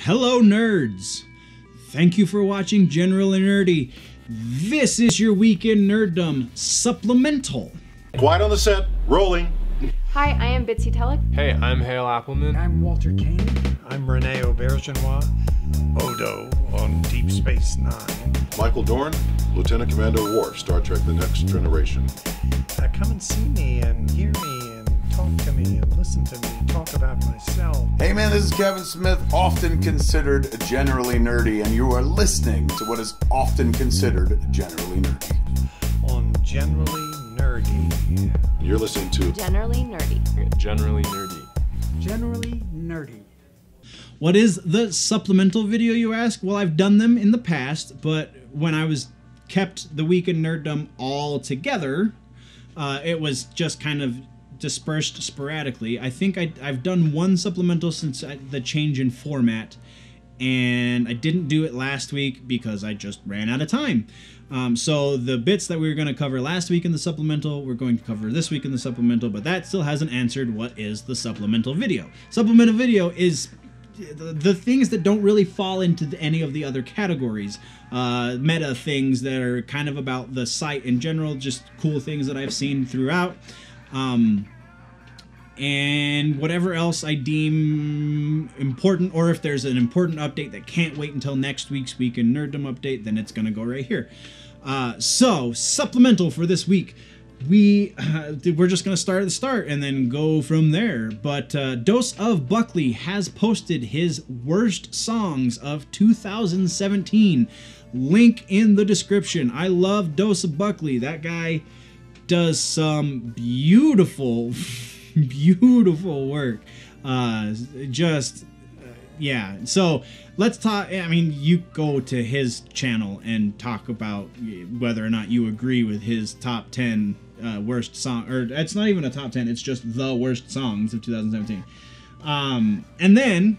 Hello, nerds! Thank you for watching Generally Nerdy. This is your weekend Nerdom Supplemental. Quiet on the set, rolling. Hi, I am Bitsy Telek. Hey, I'm Hale Appleman. I'm Walter Kane. I'm Rene Aubergenois. Odo on Deep Space Nine. Michael Dorn, Lieutenant Commander Worf, Star Trek The Next Generation. Come and see me and hear me and talk to me and listen to me talk about myself. Hey man, this is Kevin Smith, often considered generally nerdy, and you are listening to what is often considered generally nerdy. On Generally Nerdy. You're listening to Generally Nerdy. Generally Nerdy. Generally nerdy. What is the supplemental video, you ask? Well, I've done them in the past, but when I was kept the weekend Nerddom all together, it was just kind of dispersed sporadically. I think I've done one supplemental since the change in format, and I didn't do it last week because I just ran out of time. So the bits that we were going to cover last week in the supplemental, we're going to cover this week in the supplemental, but that still hasn't answered what is the supplemental video. Supplemental video is the things that don't really fall into any of the other categories. Meta things that are kind of about the site in general, just cool things that I've seen throughout. And whatever else I deem important, or if there's an important update that can't wait until next week's Weekend Nerdom update, then it's going to go right here. So, supplemental for this week. We're just going to start at the start and then go from there. But Dose of Buckley has posted his worst songs of 2017. Link in the description. I love Dose of Buckley. That guy does some beautiful work. Yeah. So let's talk. I mean, you go to his channel and talk about whether or not you agree with his top 10 worst song, or it's not even a top 10. It's just the worst songs of 2017. And then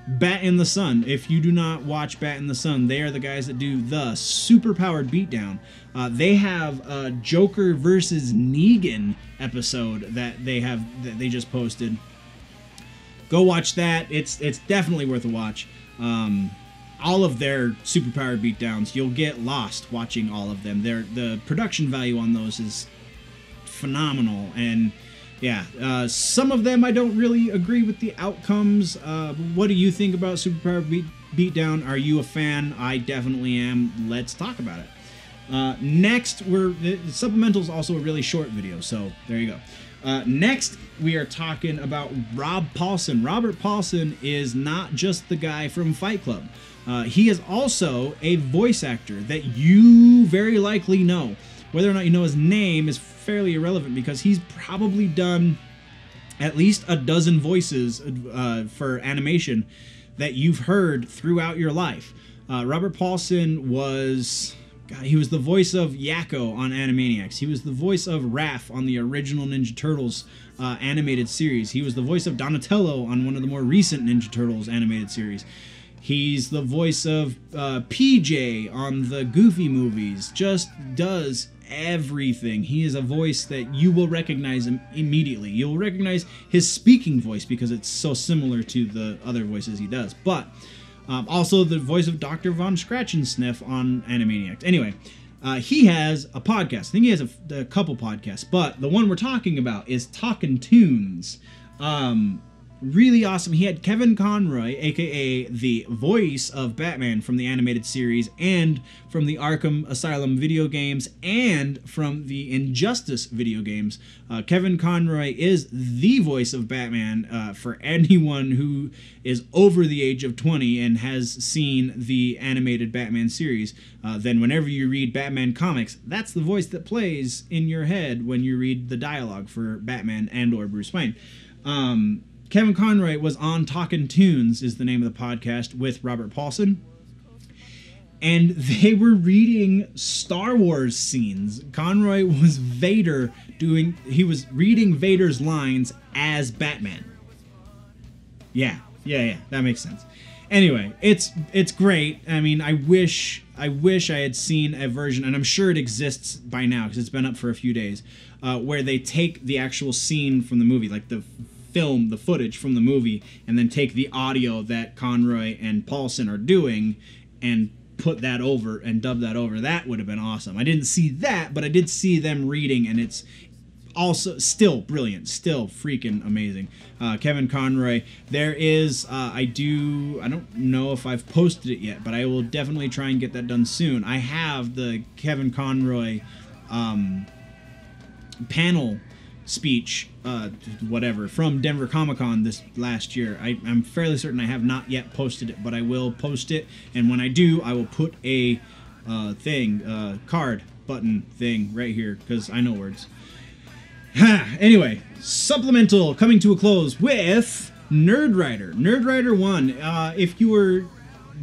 Bat in the Sun. If you do not watch Bat in the Sun, they are the guys that do the super powered beatdown. They have a Joker versus Negan episode that they just posted. Go watch that. It's definitely worth a watch. All of their super powered beatdowns, you'll get lost watching all of them. The production value on those is phenomenal, and yeah, some of them I don't really agree with the outcomes. What do you think about Superpowered Beatdown? Are you a fan? I definitely am. Let's talk about it. Next, Supplemental is also a really short video, so there you go. Next, we are talking about Rob Paulsen. Robert Paulsen is not just the guy from Fight Club. He is also a voice actor that you very likely know. Whether or not you know his name is fairly irrelevant because he's probably done at least a dozen voices for animation that you've heard throughout your life. Robert Paulsen was the voice of Yakko on Animaniacs. He was the voice of Raph on the original Ninja Turtles animated series. He was the voice of Donatello on one of the more recent Ninja Turtles animated series. He's the voice of PJ on the Goofy movies. Just does everything. He is a voice that you will recognize him immediately. You'll recognize his speaking voice because it's so similar to the other voices he does. But also the voice of Dr. Von Scratch-and-Sniff on Animaniacs. Anyway, he has a podcast. I think he has a couple podcasts, but the one we're talking about is Talkin' Tunes. Really awesome. He had Kevin Conroy, aka the voice of Batman from the animated series and from the Arkham Asylum video games and from the Injustice video games. Kevin Conroy is the voice of Batman for anyone who is over the age of 20 and has seen the animated Batman series. Then whenever you read Batman comics, that's the voice that plays in your head when you read the dialogue for Batman and or Bruce Wayne. Kevin Conroy was on Talkin' Tunes, is the name of the podcast, with Robert Paulsen. And they were reading Star Wars scenes. Conroy was Vader he was reading Vader's lines as Batman. Yeah, that makes sense. Anyway, it's great. I mean, I wish I had seen a version, and I'm sure it exists by now because it's been up for a few days, where they take the actual scene from the movie, like the film the footage from the movie and then take the audio that Conroy and Paulsen are doing and put that over and dub that over. That would have been awesome. I didn't see that, but I did see them reading, and it's also still brilliant, still freaking amazing. Kevin Conroy, there is I don't know if I've posted it yet, but I will definitely try and get that done soon. I have the Kevin Conroy panel speech, whatever, from Denver Comic-Con this last year. I'm fairly certain I have not yet posted it, but I will post it, and when I do, I will put a card button thing right here, because I know words. Anyway, Supplemental coming to a close with Nerdwriter. Nerdwriter 1. If you were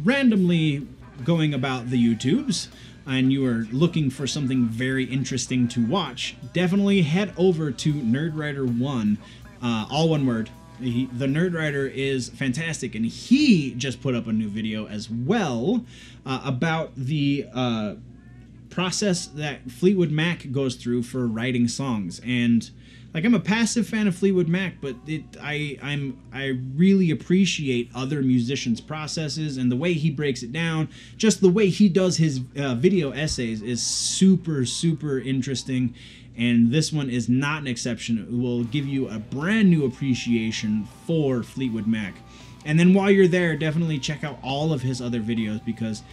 randomly going about the YouTubes and you are looking for something very interesting to watch, definitely head over to Nerdwriter 1, all one word. The Nerdwriter is fantastic, and he just put up a new video as well about the process that Fleetwood Mac goes through for writing songs. And like, I'm a passive fan of Fleetwood Mac, but I really appreciate other musicians' processes, and the way he breaks it down, just the way he does his video essays is super, super interesting. And this one is not an exception. It will give you a brand new appreciation for Fleetwood Mac. And then while you're there, definitely check out all of his other videos, because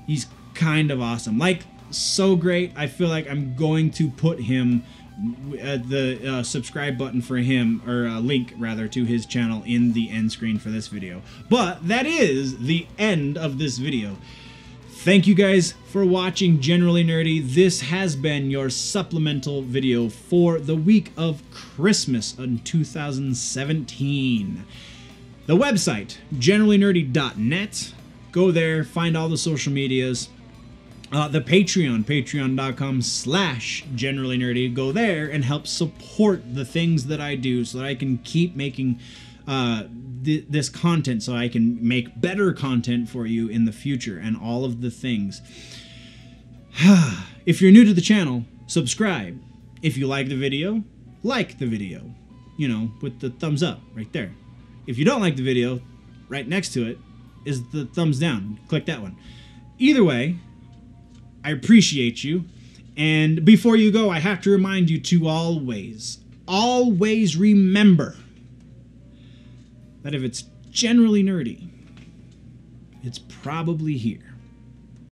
he's kind of awesome. Like, so great. I feel like I'm going to put him the subscribe button for him, or a link rather, to his channel in the end screen for this video. But that is the end of this video. Thank you guys for watching Generally Nerdy. This has been your supplemental video for the week of Christmas in 2017. The website, generallynerdy.net. Go there, find all the social medias. The Patreon, patreon.com/generallynerdy. Go there and help support the things that I do so that I can keep making this content, so I can make better content for you in the future, and all of the things. If you're new to the channel, subscribe. If you like the video, like the video. You know, with the thumbs up right there. If you don't like the video, right next to it is the thumbs down. Click that one. Either way, I appreciate you. And before you go, I have to remind you to always remember that if it's generally nerdy, it's probably here.